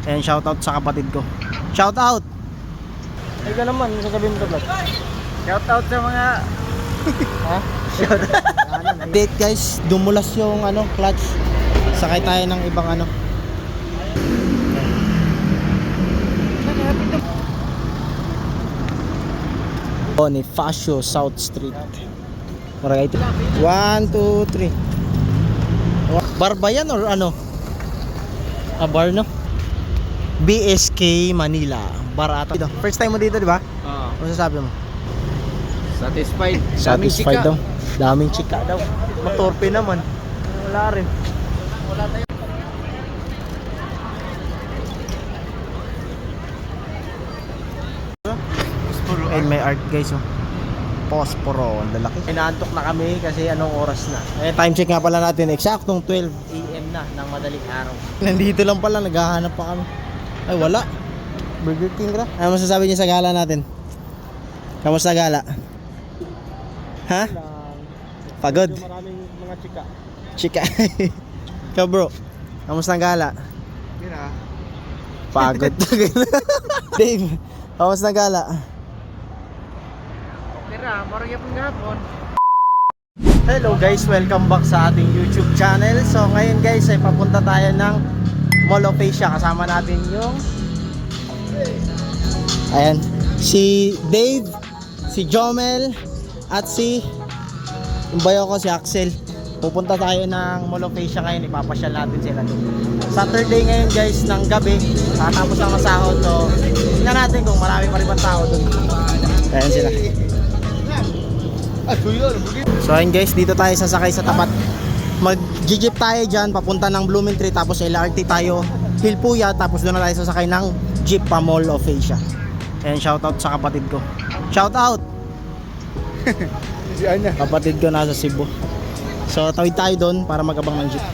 Ayan, shoutout sa kapatid ko. Shoutout! Ay ka naman, sasabihin mo vlog. Shoutout sa mga Ha? Shoutout. Date guys, dumulas yung clutch. Sakay tayo ng ibang Bonifacio South Street. Maragay ito. 1, 2, 3. Bar ba yan or ano? Bar no? BSK Manila. Bar ata. First time mo dito, di ba? Ano sasabi mo? satisfied. Satisfied daw. Daming chika daw. Matorpe naman. Wala rin. Wala tayo. Ay, may art guys oh. Posporo, ang lalaki. Inaantok na kami kasi anong oras na. Time check nga pala natin, eksaktong 12 AM na ng madaling araw. Nandito lang pala, naghahanap pa kami. Ay wala. Burger King ra. Ano masasabi niyo sa gala natin? Kamusta gala? Ha? Pagod? Maraming mga chika. Chika. Ikaw bro, kamusta ang gala? Yun ah. Pagod. Dave, kamusta ang gala? Okay na, marami pong gapon. Hello guys, welcome back sa ating YouTube channel. So ngayon guys ay papunta tayo ng Mall of Asia. Kasama natin yung ayan, si Dave, si Jomel at si yung bayo ko si Axel. Pupunta tayo ng Mall of Asia ngayon, ipapasyal natin sila doon. Saturday ngayon guys ng gabi, tatapos ang masahod. So tingnan natin kung marami pa rin bang tao doon. Ayan sila. So ayun guys, dito tayo sasakay sa tapat. Mag-jeep tayo dyan, papunta ng Blooming Tree. Tapos LRT tayo, Hilpuya. Tapos doon na tayo sasakay ng jeep pa Mall of Asia. Ayan, shoutout sa kapatid ko. Shoutout! Kapatid ko nasa Cebu. So tawid tayo doon para mag-abang ng jeep.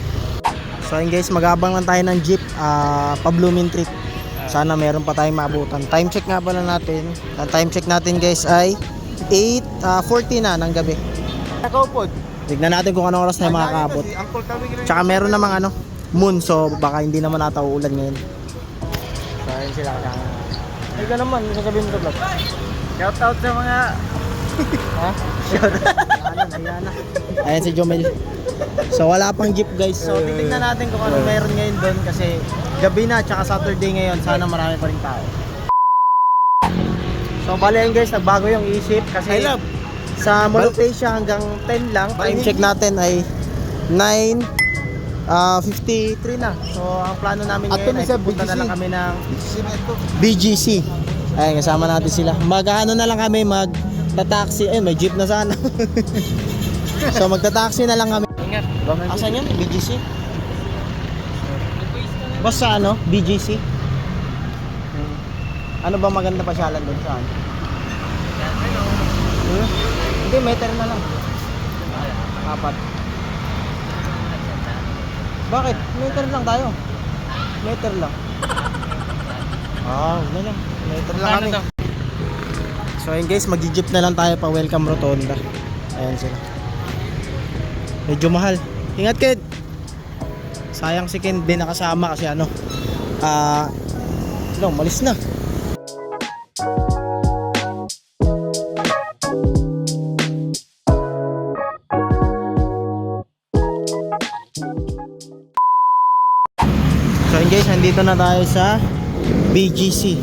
So ayun guys, mag-abang lang tayo ng jeep pa Blooming Tree. Sana meron pa tayong maabutan. Time check nga pala natin. Ang time check natin guys ay 8:40 na ng gabi. Nakaupod. Tignan natin kung anong oras na yung makakaabot. Tsaka meron namang moon, so baka hindi naman nata uulan ngayon. So ayun sila kasama. Ay ka naman, sasabihin mo vlog. Shoutout sa mga Ha? Ayan si Jomel. So wala pang jeep guys. So titignan natin kung ano meron ngayon doon kasi gabi na tsaka Saturday ngayon. Sana marami pa rin tao. So bale yun guys, nagbago yung isip kasi sa Mall of Asia hanggang 10 lang. Time check natin ay 9:53 na. So ang plano namin ngayon ay pupunta na lang kami ng BGC. Ayun, kasama natin sila. Mag-ano na lang kami, magta-taxi. Eh, may jeep na sana. So magta-taxi na lang kami. ingat. Asan yan? BGC? Basta BGC? Ano ba maganda pasyalan doon? Saan? Hindi, meter na lang. 4. Bakit? Meter lang tayo. Meter lang. Wala lang. Meter lang kami. So ayun guys, mag-jeep na lang tayo pa Welcome Rotonda. Ayan sila. Medyo mahal. Ingat kid. Sayang si Ken din nakasama kasi malis na. So guys, nandito na tayo sa BGC.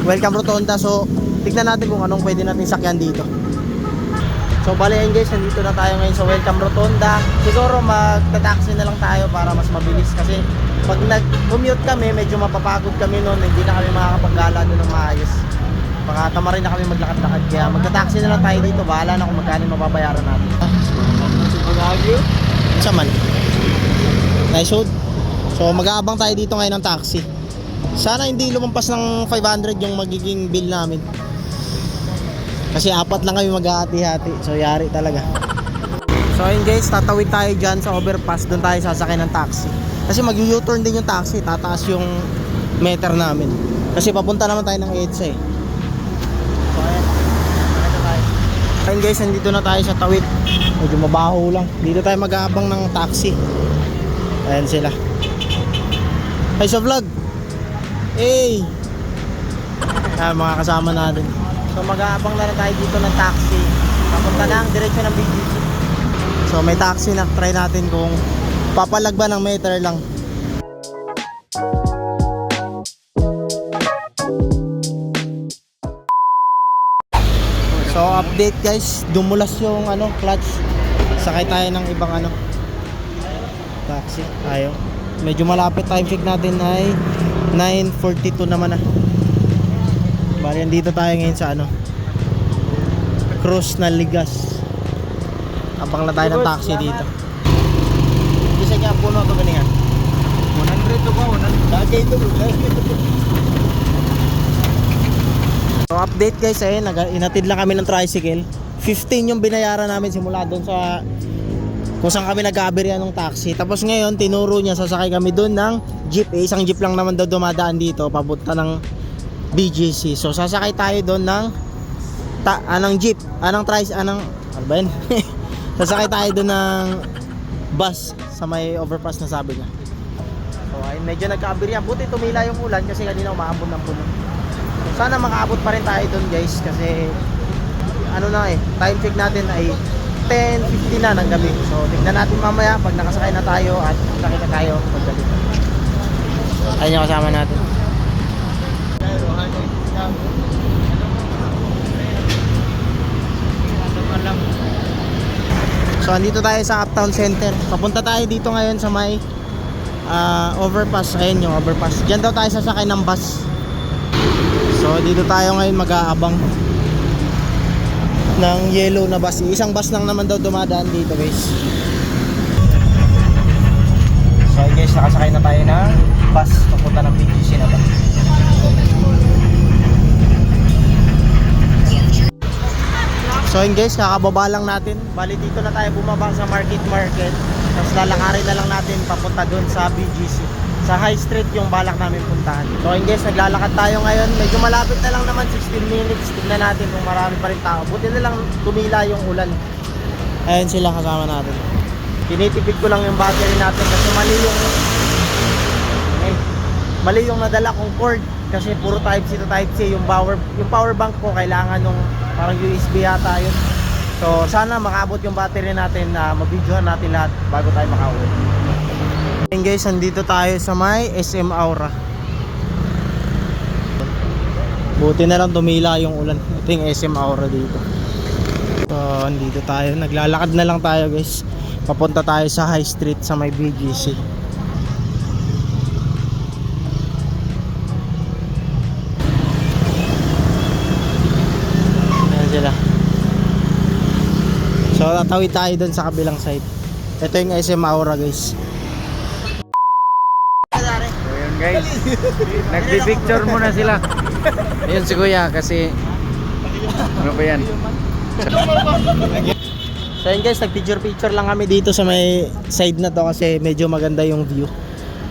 Welcome Rotonda. So tignan natin kung anong pwede natin sakyan dito. So bale yan guys, nandito na tayo ngayon sa Welcome Rotonda. Siguro magta-taxi na lang tayo para mas mabilis kasi pag nag-commute kami, medyo mapapagod kami noon, hindi na kami makakapag-gala doon ng maayos. Baka tama rin na kami maglakad-lakad, kaya magta-taxi na lang tayo dito. Bahala na kung magkano mababayaran natin. Saan man? Nice hood. So mag-aabang tayo dito ngayon ng taxi. Sana hindi lumampas ng 500 yung magiging bill namin. Kasi 4 lang kami mag-hati-hati. So yari talaga. So ayun guys, tatawid tayo dyan sa overpass. Doon tayo sasakay ng taxi. Kasi mag-U-turn din yung taxi. Tataas yung meter namin. Kasi papunta naman tayo ng EDSA eh. So ayan, nakita tayo. Ayun guys, nandito na tayo sa tawid. Medyo mabaho lang. Dito tayo mag-aabang ng taxi. Ayan sila. Hi sa vlog. Hey! Mga kasama natin. So mag-aabang na lang tayo dito ng taxi. Papunta na ang diretsyo ng BGC. So may taxi na, try natin kung papalag ba ng meter lang. So update guys, dumulas yung clutch. Sakay tayo ng ibang taxi. Ayaw. Medyo malapit, time check natin ay 9:42 naman na. Bali dito tayo ngayon sa Cruz na Ligas. Abang na tayo ng taxi dito. Isa niya puno to ganingan. 100 to ba? 100. Lagay ito. So update guys, inatid lang kami ng tricycle. 15 yung binayaran namin simula doon sa kung saan kami nag-aaberya ng taxi. Tapos ngayon tinuro niya sasakay kami doon ng jeep. Isang jeep lang naman daw dumadaan dito papunta ng BGC. So sasakay tayo doon ng jeep, ano ba yun? Sasakay tayo doon ng bus sa may overpass na sabi niya. So ay medyo nagka-aberya. Buti tumila yung ulan kasi kanina umaambon ng puno. So, sana makaabot pa rin tayo doon guys kasi time check natin ay 10:50 na ng gabi. So tignan natin mamaya pag nakasakay na tayo at nakita tayo paggabi. Ayun yung kasama natin. So andito tayo sa Uptown Center. Papunta tayo dito ngayon sa may overpass. Ayun yung overpass. Diyan daw tayo sasakay ng bus. So dito tayo ngayon mag-aabang ng yellow na bus. Isang bus lang naman daw dumadaan dito guys. So guys, nakasakay na tayo ng bus papunta ng BGC na ba. So yun guys, kakababa lang natin. Bali dito na tayo bumaba sa market. Tapos lalakarin na lang natin papunta doon sa BGC. Sa High Street yung balak namin puntahan. So yun guys, naglalakad tayo ngayon. Medyo malapit na lang naman, 16 minutes. Tignan natin kung marami pa rin tao. Buti na lang tumila yung ulan. Ayun sila kasama natin. Tinitipid ko lang yung battery natin kasi mali yung nadala kong cord. Kasi puro Type-C to Type-C. Yung power bank ko kailangan nung parang USB yata yun. So sana makaabot yung battery natin na mabidyohan natin lahat bago tayo makauwi. And guys, andito tayo sa may SM Aura. Buti na lang tumila yung ulan. Ito yung SM Aura dito. So andito tayo, naglalakad na lang tayo guys. Papunta tayo sa High Street sa may BGC. Ayan sila. So tatawid tayo dun sa kabilang side. Ito yung SM Aura guys. Ayun guys. Nagpi-picture muna sila. Ayun si Kuya kasi ano ba yan? So yun guys, nag-picture lang kami dito sa may side na to kasi medyo maganda yung view.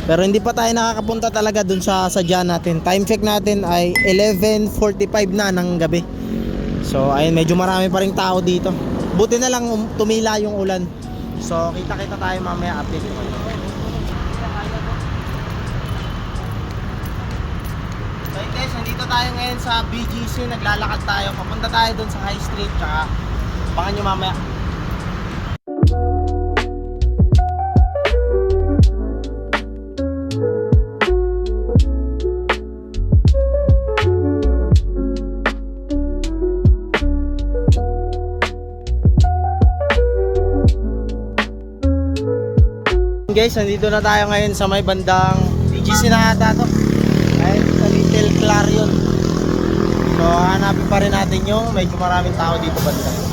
Pero hindi pa tayo nakakapunta talaga dun sa sadya natin. Time check natin ay 11:45 na ng gabi. So ayun, medyo marami pa ring tao dito. Buti na lang tumila yung ulan. So kita-kita tayo mamaya, update ko. So yun guys, nandito tayo ngayon sa BGC. Naglalakad tayo, papunta tayo dun sa High Street. Tsaka abangan nyo mamaya. Guys, nandito na tayo ngayon sa may bandang BGC na ata to. Ayun, sa Little Clarion. So hanapin pa rin natin yung medyo maraming tao dito banda.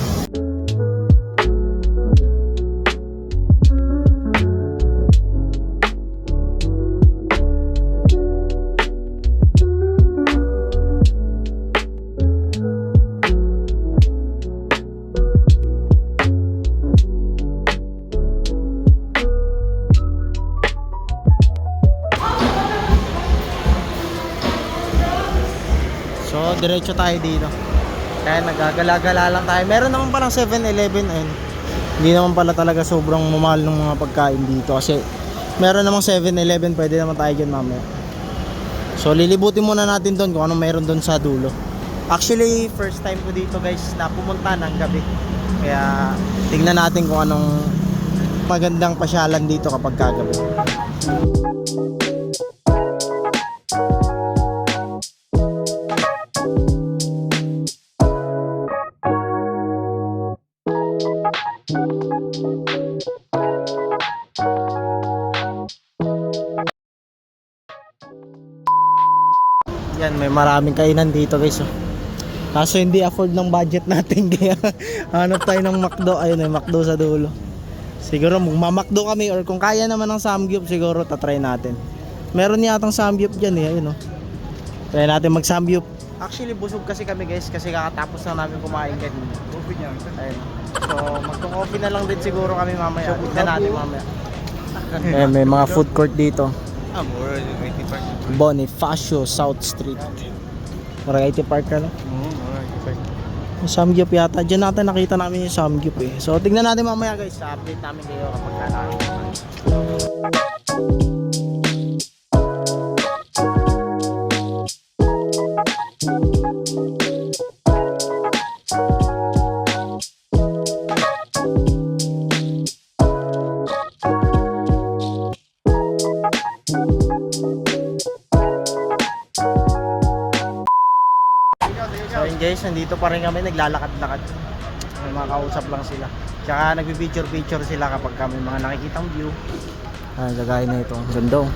So diretso tayo dito. Kaya nagagala-gala lang tayo. Meron naman palang 7-Eleven. Ayun. Hindi naman pala talaga sobrang mamahal ng mga pagkain dito kasi meron namang 7-Eleven, pwede naman tayo dyan mamaya. So lilibutin muna natin doon kung anong meron doon sa dulo. Actually, first time ko dito guys na pumunta ng gabi. Kaya tingnan natin kung anong magandang pasyalan dito kapag kagabi. Yan, may maraming kainan dito guys. Oh. Kaso hindi afford ng budget natin kaya hanap tayo ng McDo. Ayun, may McDo sa dulo. Siguro magmamakdo kami or kung kaya naman ng Samgyup siguro tatry natin. Meron yatang Samgyup dyan eh, ayun oh. Try natin mag Samgyup. Actually busog kasi kami guys kasi kakatapos na namin kumain kanina. Ayun. So magko-coffee na lang din siguro kami mamaya. Tignan natin mamaya. Eh, may mga food court dito. Bonifacio South Street. Moraite Park ka no? Yung Samgyup yata. Diyan natin nakita namin yung Samgyup eh. So tignan natin mamaya guys. Update namin kayo kapag nakakita. So yun guys, nandito pa rin kami, naglalakad-lakad. May mga kausap lang sila. Tsaka nagbi-picture sila kapag kami mga nakikitang view. Gagaya na ito, ganda oh.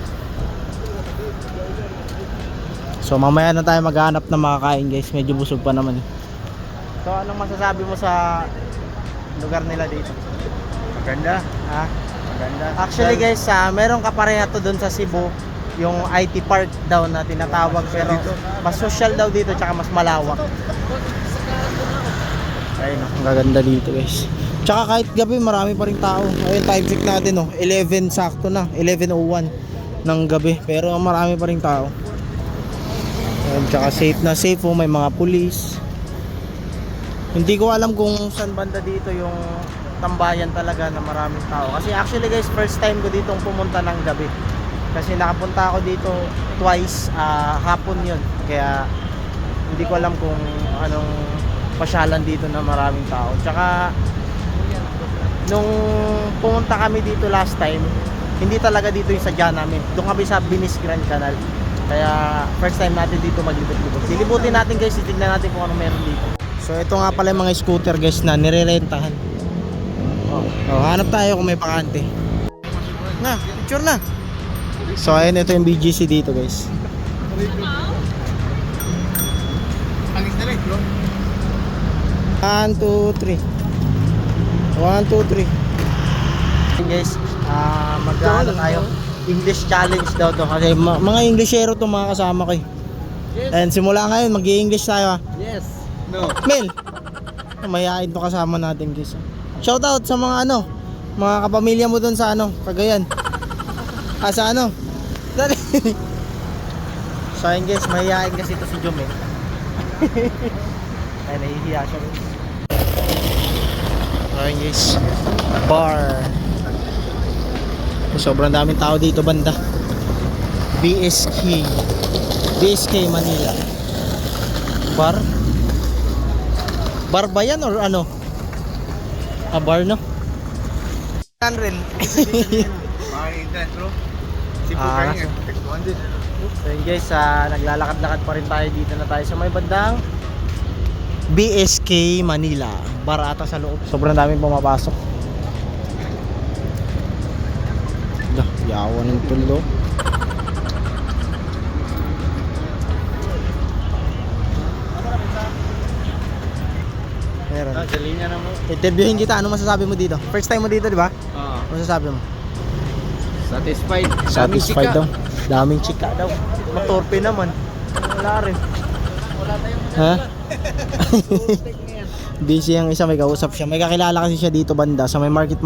So mamaya na tayo maghanap ng makakain guys, medyo busog pa naman eh. So anong masasabi mo sa lugar nila dito? Maganda. Ha? Maganda. Actually guys, meron kapareha to doon sa Cebu. Yung IT park daw na tinatawag pero mas social daw dito tsaka mas malawak. Ayun, ang gaganda dito guys. Tsaka kahit gabi marami pa rin tao. Ayun, time check natin oh, 11 sakto na, 11:01 ng gabi pero marami pa rin tao. Ayun, tsaka safe na safe oh, may mga pulis. Hindi ko alam kung saan banda dito yung tambayan talaga na maraming tao. Kasi actually guys, first time ko ditong pumunta ng gabi. Kasi nakapunta ako dito twice, hapon yun. Kaya hindi ko alam kung anong pasyalan dito na maraming tao. Tsaka nung pumunta kami dito last time, hindi talaga dito yung sadya namin. Doon kami sa Binis Grand Canal. Kaya first time natin dito maglibot-libot. Lilibutin natin guys, titignan natin kung ano meron dito. So ito nga pala yung mga scooter guys na nirerentahan. Hanap tayo kung may pakante. Na, picture na. So ayun, ito yung BGC dito guys. 1, 2, 3. 1, 2, 3. Guys, mag-ano tayo, English challenge daw to kasi mga Englishero to mga kasama ko eh. And simula ngayon mag-i-English tayo. Yes. No. Mel, mayayain to kasama natin guys. Shout out sa mga mga kapamilya mo doon sa Cagayan. Sa Dali. So ayun guys, mahihain kasi ito si Jom eh. Ay, nahihiya siya guys. Ayun guys, bar. Sobrang daming tao dito banda. BSK Manila. Bar? Bar ba yan or ano? Bar no? Unreal. So yun guys, naglalakad-lakad pa rin tayo dito na tayo sa may bandang BSK Manila. Bar ata sa loob. Sobrang daming pumapasok. Yawan ng tulo. Meron. Sa linya na mo. Interviewin kita, ano masasabi mo dito? First time mo dito, di ba? Oo. Ano masasabi mo? Satisfied. Satisfied daw. Daming chika daw. Matorpe naman. Wala rin. Ha? Busy ang isa, may kausap siya. May kakilala kasi siya dito banda sa may market.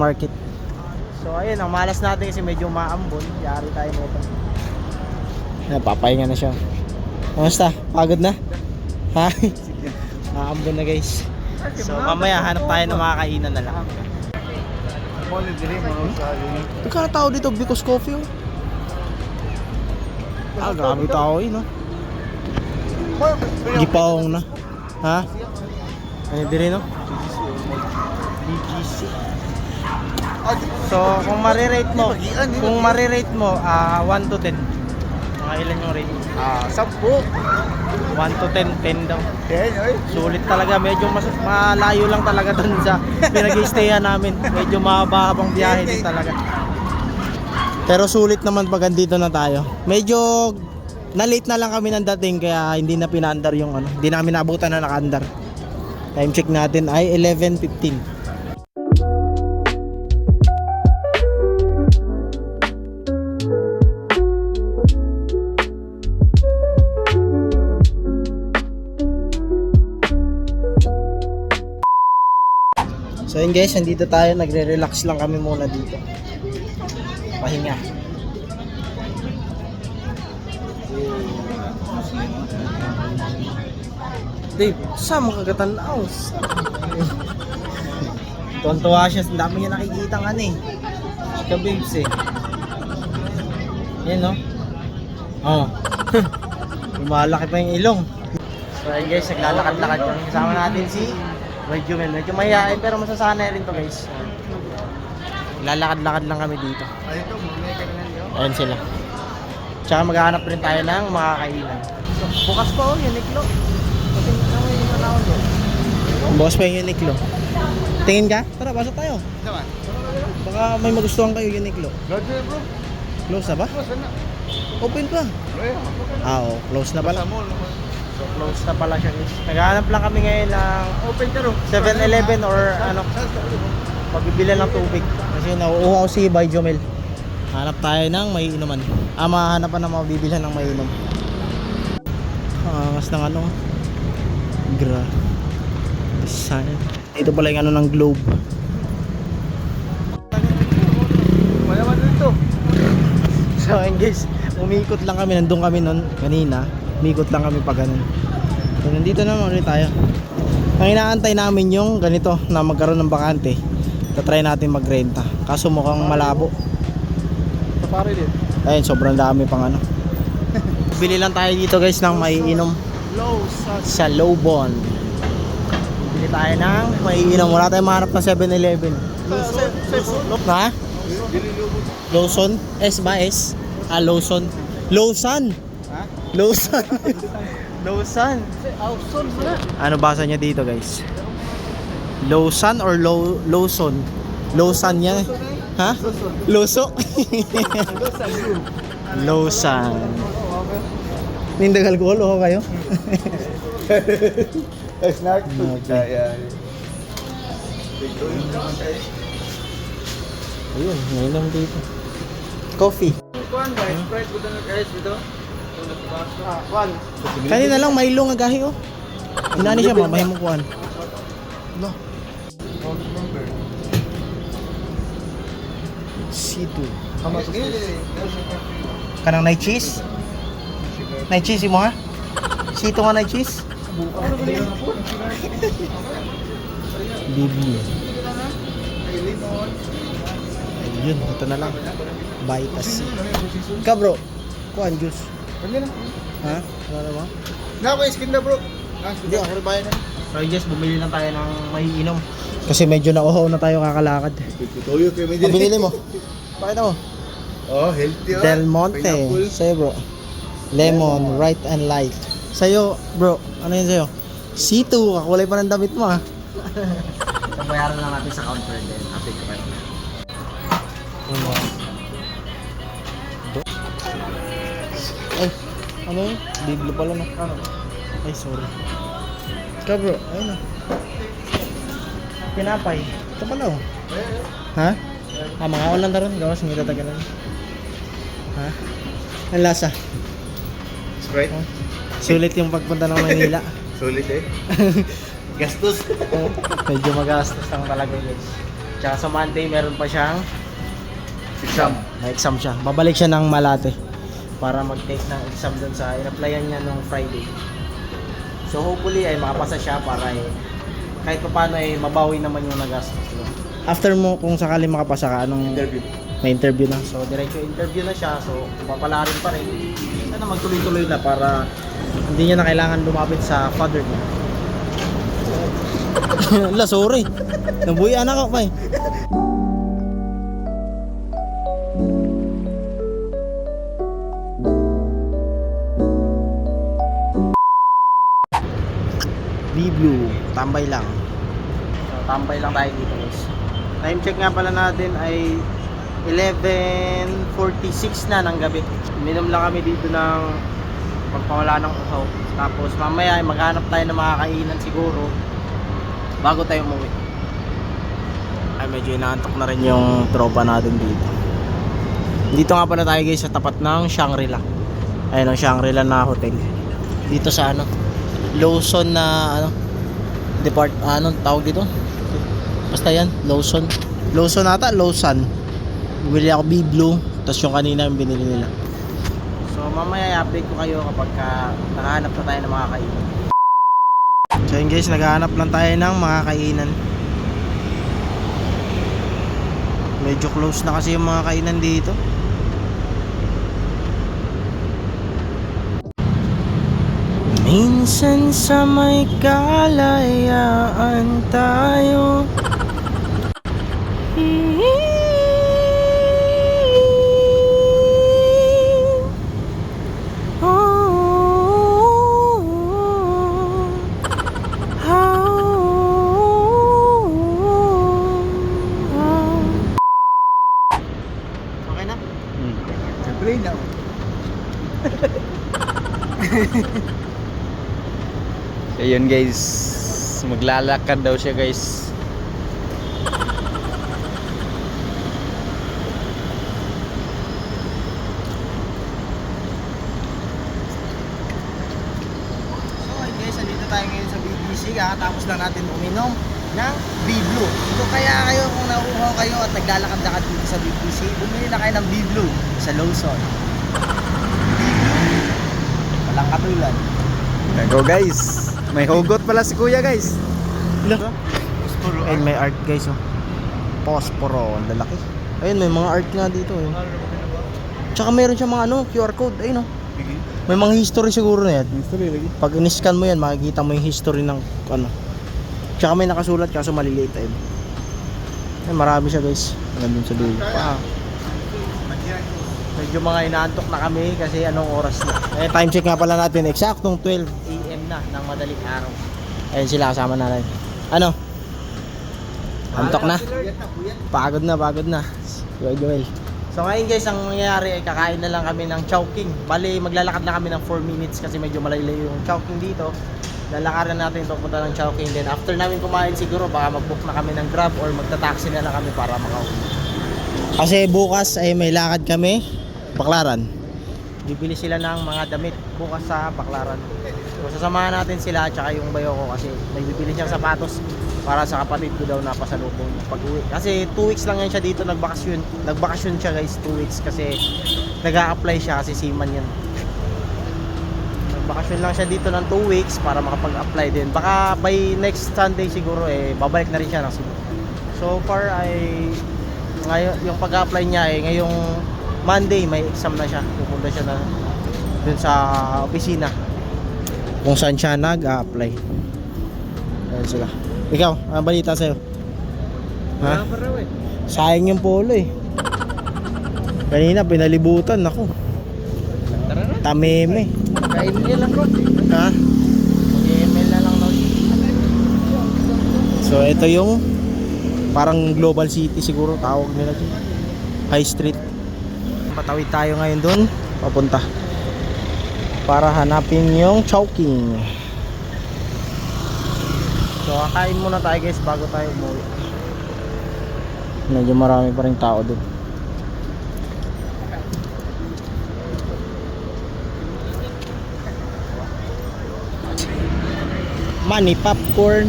So ayun, ang malas natin kasi medyo maambon. Yari tayo nito. Papahinga na siya. Kamusta? Pagod na? Ha? Maambon na guys. So mamaya hanap tayo ng mga kainan na lang. Pagka tao dito, Bicos Coffee oh. Ah, grabe tao no. Gipaong na. Ha? Ano din no? BGC. So, kung marirate mo, 1 to 10. Mga ilan yung rate? 10. 1 to 10, 10 daw. Oy. Sulit talaga, medyo malayo lang talaga dun sa pinag-i-stayan namin. Medyo mahaba-habang biyahe din talaga. Pero sulit naman pag andito na tayo. Medyo na-late na lang kami ng dating kaya hindi na pinaandar yung ano. Hindi namin naabutan na nakaandar. Time check natin ay 11:15. So yun guys, nandito tayo, nagre-relax lang kami muna dito. Pahinga. Dave, saan mo kagatanaw? Tuwan-tuwa siya, ang dami niya nakikita nga eh. Chika babes eh. Yan no? Oh. Lumalaki pa yung ilong. So ayun guys, naglalakad-lakad kami. Kasama natin si medyo mahihain pero masasanay rin to guys. Lalakad-lakad lang kami dito. Ayun sila. Tsaka maghahanap rin tayo ng makakainan. Bukas pa oh, Uniqlo. Kasi naman yung panahon yun. Bukas pa yung Uniqlo. Tingin ka? Tara, pasok tayo. Baka may magustuhan kayo Uniqlo. Close na ba? Open pa. Oo, close na pala. So close na pala siya guys. Naghahanap lang kami ngayon ng 7-Eleven or ano, pagbibilan ng tubig. Kasi nauuhaw si Bay Jomel. Hanap tayo ng may inuman. Mahanap pa ng mabibilhan ng may inom. Angas ng ano. Design. Ito pala yung ano ng globe. Wala man dito. So ayun guys, umikot lang kami. Nandun kami nun kanina. Umikot lang kami pa ganun. So nandito naman ulit tayo. Ang inaantay namin yung ganito na magkaroon ng bakante. Tatry natin magrenta. Kaso mukhang malabo. Sa pare din. Ayun, sobrang dami pang ano. Bili lang tayo dito guys ng maiinom sa Lobon. Bili tayo ng maiinom. Wala tayong mahanap na 7-Eleven. Ha? Lawson? S ba S? Lawson. Lawson? Ha? Lawson. Lawson. Lawson na. Ano basa niya dito guys? Lawson or Lawson? Lawson yan. Ha? Loso? Lawson. Nindagal ko, loko kayo. Snack food. Ayun, ngayon dito. Coffee. Kuan ba? Sprite ko na guys dito. Kuan. Kanina lang may ilong agahi oh. Inani siya mamay mo kuan. No. C2. Kanang night cheese? Night cheese mo ha? C2 nga night cheese? Bibi. Ayun, ito na lang. Baitas. Ka bro, kuan juice. Ha? Ano mo? Na ko skin na bro. Hindi, ako rin bayan na. So I guess bumili lang tayo ng maiinom. Kasi medyo nauhaw na tayo kakalakad. Tuyo kayo may Ang binili mo? Pakita mo. Oh, healthy oh. Del Monte. Pineapple. Sa'yo bro. Lemon, right and light. Sa'yo bro, ano yun sa'yo? C2, kakulay pa ng damit mo ha. Bayaran lang natin sa counter din. Update ko kayo. Ay, ano yun? Biblo pala na. Ano? Ay, sorry. Ika bro, ayun na. Pinapay. Ito pala oh. Ha? Mga ulan na rin. Gawas, hindi tatagalan. Ha? Ang lasa. Sprite. Oh. Sulit yung pagpunta ng Manila. Sulit eh. Gastos. Medyo magastos lang talaga guys. Tsaka sa Monday meron pa siyang Exam. may exam siya. Babalik siya ng Malate para mag-take ng exam dun sa in-applyan niya nung Friday. So hopefully ay makapasa siya para kahit pa paano ay mabawi naman yung nagastos. After mo kung sakali makapasa ka, anong Interview. may interview na. So diretso interview na siya. So papalarin pa rin. Sana magtuloy-tuloy na para hindi niya na kailangan lumapit sa father niya. La, sorry. Nabuyan ako pa eh. B-Blue, tambay lang. So, tambay lang tayo dito guys. Time check nga pala natin ay 11:46 na ng gabi. Minom lang kami dito ng pagpawala ng uhaw. Tapos mamaya ay maghanap tayo ng mga kainan siguro bago tayo umuwi. Ay medyo inaantok na rin yung tropa natin dito. Dito nga pala tayo guys sa tapat ng Shangri-La. Ayun ang Shangri-La na hotel. Dito sa ano, Lawson na ano, anong tawag dito? Basta yan, Lawson. Lawson ata, Lawson. Bumili ako B-Blue, tapos yung kanina yung binili nila. So mamaya i-update ko kayo kapag nakahanap na tayo ng mga kainan. So yun guys, naghahanap lang tayo ng mga kainan. Medyo close na kasi yung mga kainan dito. Minsan sa may kalayaan tayo. Okay na? Siyempre na. Ayun guys, maglalakad daw siya guys. So guys, nandito tayo ngayon sa BBC. Tapos lang natin uminom ng B-Blue. So kaya kayo kung nauuhaw kayo at naglalakad-lakad dito sa BBC, bumili na kayo ng B-Blue sa Lawson. B-Blue, walang katulad. Go guys. May hugot pala si kuya guys. Ayun, may art guys oh. Posporo, ang lalaki. Ayun, may mga art nga dito eh. Tsaka meron siya mga ano, QR code. Ayun oh. May mga history siguro na yan. History lagi. Pag in-scan mo yan, makikita mo yung history ng ano. Tsaka may nakasulat kaso maliliit ayun. Ay, marami siya guys. Hanggang dun sa dulo pa. Medyo mga inaantok na kami kasi anong oras na. Eh, time check nga pala natin. Eksaktong 12 AM na ng madaling araw. Ayun sila kasama natin. Ano? Antok na? Pagod na. Joel. So ngayon guys, ang nangyayari ay kakain na lang kami ng Chowking. Bali, maglalakad na kami ng 4 minutes kasi medyo malayo yung Chowking dito. Lalakaran natin ito punta ng Chowking. Then after namin kumain siguro, baka mag-book na kami ng Grab or magta-taxi na lang kami para makauwi. Kasi bukas ay may lakad kami, Baclaran. Bibili sila ng mga damit bukas sa Baclaran. So sasamahan natin sila tsaka yung bayo ko kasi may bibili siyang sapatos para sa kapatid ko daw na pasalubong pag-uwi. Kasi 2 weeks lang yan siya dito nagbakasyon. Nagbakasyon siya guys, 2 weeks kasi nag-a-apply siya kasi seaman yan. Nagbakasyon lang siya dito ng 2 weeks para makapag-apply din. Baka by next Sunday siguro eh babalik na rin siya ng Cebu. So far ay ngayon yung pag-apply niya eh ngayong Monday may exam na siya. Pupunta siya na dun sa opisina kung saan siya nag-a-apply. Ayun sila. Ikaw, ang balita sa'yo? Ha? Sayang yung polo eh. Kanina pinalibutan ako. Tara na. Tameme. Ka-email lang ko. Ha? Mag-email na lang daw. So ito yung parang global city siguro tawag nila dyan. High Street. Patawid tayo ngayon doon papunta para hanapin yung Chowking. So kakain muna tayo guys bago tayo umuwi. Medyo marami pa rin tao doon. Money popcorn.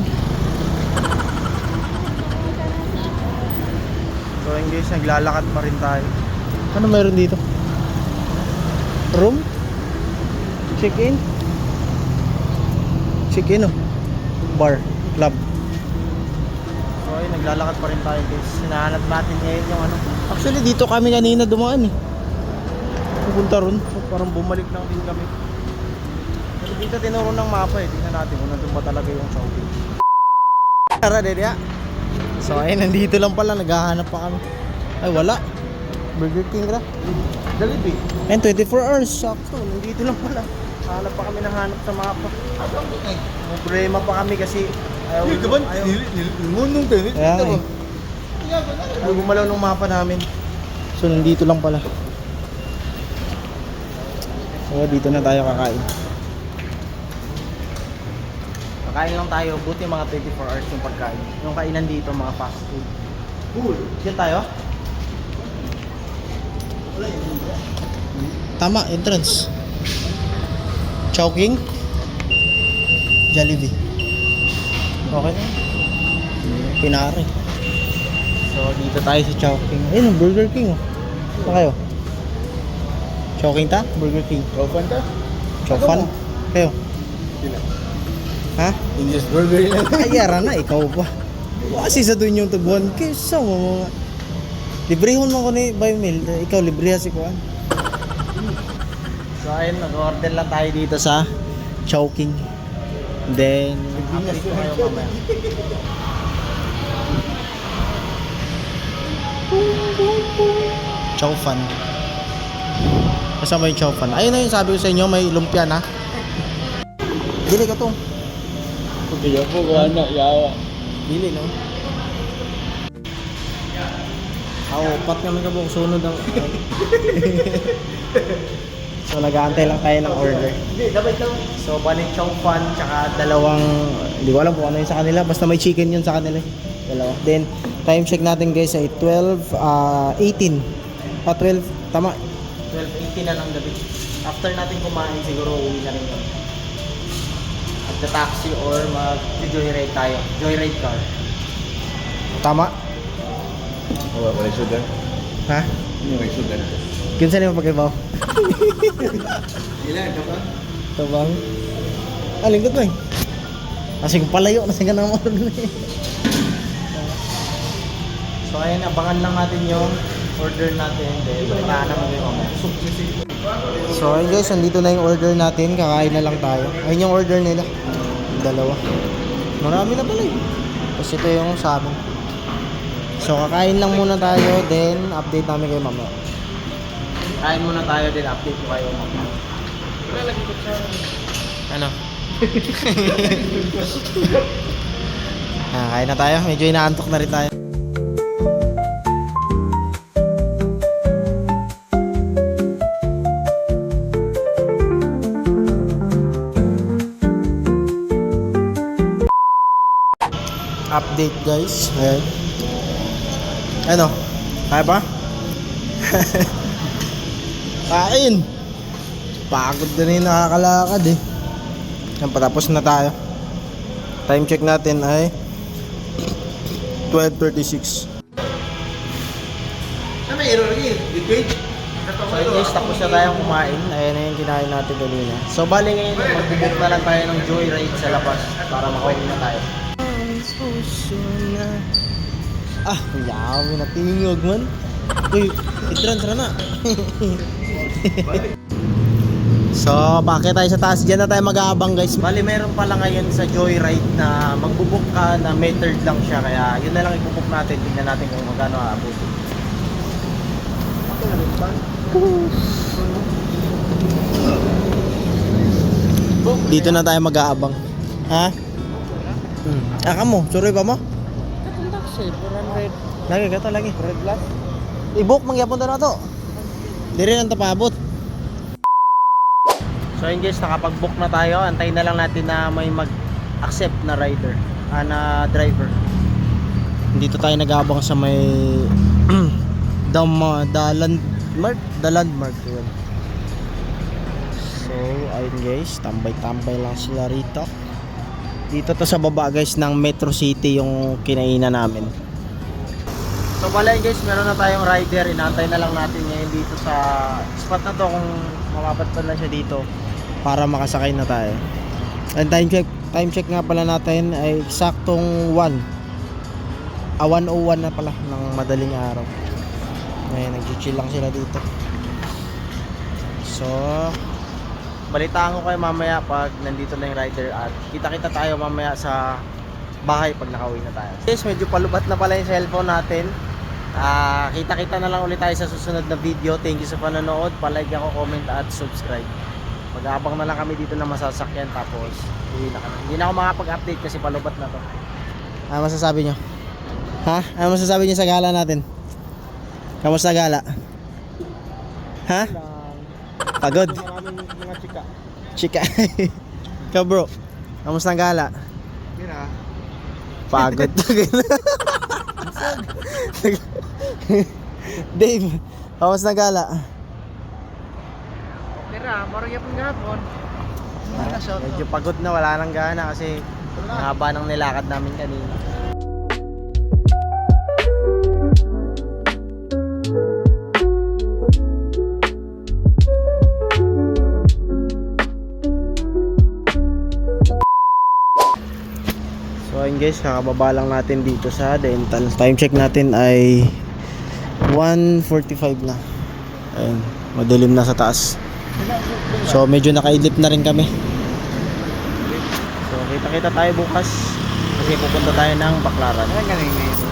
So ayun guys, naglalakad pa rin tayo. Ano mayroon dito? Room? Check-in? Check-in oh. Bar, club. So ayun, naglalakad pa rin tayo guys. Hinahanap natin ngayon yung ano, Actually, dito kami kanina dumaan eh. Pupunta ron. So, parang bumalik lang din kami. Pero dito tinuro ng mapa eh. Tingnan natin kung nandun ba talaga yung shopping. Tara, Delia. So, ayun, nandito lang pala. Naghahanap pa kami. Ay, wala. Burger King ra. Jollibee. Ayun, 24 hours. Sakto. Nandito lang pala. Hanap pa kami ng hanap sa mapa. Problema pa kami kasi ayaw Ngunong tayo. Kaya nga eh. Ay, gumalaw ng mapa namin. So, nandito lang pala. So, dito na tayo kakain. Kakain lang tayo. Buti mga 24 hours yung pagkain. Yung kainan dito, mga fast food. Cool. Diyan tayo? Tama, entrance. Chowking. Jollibee. Okay na. Pinari. So, dito tayo sa Chowking. Ayun, Burger King. Oh. Saan kayo? Chowking ta? Burger King. Open ka? Chowfan? Kayo? Sila. Ha? English burger lang. Ayara na, ikaw pa. Kasi sa doon yung tubuan. Kesa mo mga... Librehon mo ko ni by mail. Ikaw, libreha si Kuan. So, ayun, nag-order lang tayo dito sa Chowking. Then, update ko kayo mamaya. Chowfan. Kasama yung Chowfan. Ayun na yung sabi ko sa inyo, may lumpia na. Dili ka to. Kaya po ko anak yawa. Dili no. Pat kami ka buong sunod ang... So nag-aantay lang tayo ng order. So balik Chowfan tsaka dalawang... Hindi ko alam kung ano yung sa kanila. Basta may chicken yun sa kanila. Dalawa. Then time check natin guys ay 12:18. 12, tama. 12:18 na ng gabi. After natin kumain siguro uwi na rin kami. At taxi or mag-joyride tayo. Joyride car. Tama? Wala sudan. Ha? Wala sudan. Kinsa ni mo pagkibaw? Ilan ka ba? Tabang. Ah, lingkod mo eh. Kasi kung palayo na siya ng order na eh. So ayun, abangan lang natin yung order natin. Then, balitaan naman yung mamaya. So ayun guys, nandito na yung order natin. Kakain na lang tayo. Ayun yung order nila. Dalawa. Marami na pala eh. Tapos ito yung sa amin. So kakain lang muna tayo. Then, update namin kayo mamaya. Kain muna tayo, then update ko kayo mamaya. Ano? Kain na tayo. Medyo inaantok na rin tayo. Update guys. Ayan. Ano? Kaya ba? Kain! Pagod na rin nakakalakad eh. Yan, patapos na tayo. Time check natin ay 12:36. May error lagi. Debate. So guys, tapos na tayong kumain. Ayan na yung kinain natin kanina. So bali ngayon, mag-book na lang tayo ng joyride sa labas para makauwi na tayo. Ah, yami na tingog man. Uy, i-transfer na. So, bakit tayo sa taas? Diyan na tayo mag-aabang guys. Bali, meron pala ngayon sa joyride na magbubuk ka na metered lang siya. Kaya yun na lang ibubuk natin. Tingnan natin kung magkano aabutin. Dito na tayo mag-aabang. Ha? Kamo, suroy pa mo? Katong taxi, 400. Lagi ka to, lagi. Red plus. I-book, mangyapon na to. Di rin ang tapabot. So yun guys, nakapag-book na tayo. Antayin na lang natin na may mag-accept na rider, na driver. Dito tayo nag-aabang sa may the landmark yun. So ayun guys, tambay-tambay lang sila rito. Dito to sa baba guys ng Metro City yung kinainan namin. So pala guys, meron na tayong rider. Inaantay na lang natin ngayon dito sa spot na to kung mamapadpad na siya dito para makasakay na tayo. And time check nga pala natin ay eksaktong 1:01 na pala ng madaling araw. Ngayon, nag-chill lang sila dito. So, balitaan ko kayo mamaya pag nandito na yung rider at kita-kita tayo mamaya sa bahay pag nakauwi na tayo. Guys, medyo palubat na pala yung cellphone natin. Kita-kita na lang ulit tayo sa susunod na video. Thank you sa panonood. Palike ako, comment at subscribe. Mag-aabang na lang kami dito na masasakyan tapos uwi na kami. Hindi na ako makapag-update kasi palubat na to. Ano masasabi nyo? Ha? Ano masasabi nyo sa gala natin? Kamusta gala? Ha? Pagod? Maraming mga chika. Chika. Ikaw bro, kamusta ang gala? Mira. Pagod. Dave, kamusta ang gala? Okay ra, marang yapon gahapon. Medyo pagod na, wala nang gana kasi ang haba ng nilakad namin kanina. So ayun guys, kakababa lang natin dito sa dental. Time check natin ay 1:45 na. Ayun, madilim na sa taas. So medyo nakaidlip na rin kami. So kita-kita tayo bukas kasi pupunta tayo ng Baclaran. Ay, galing ngayon.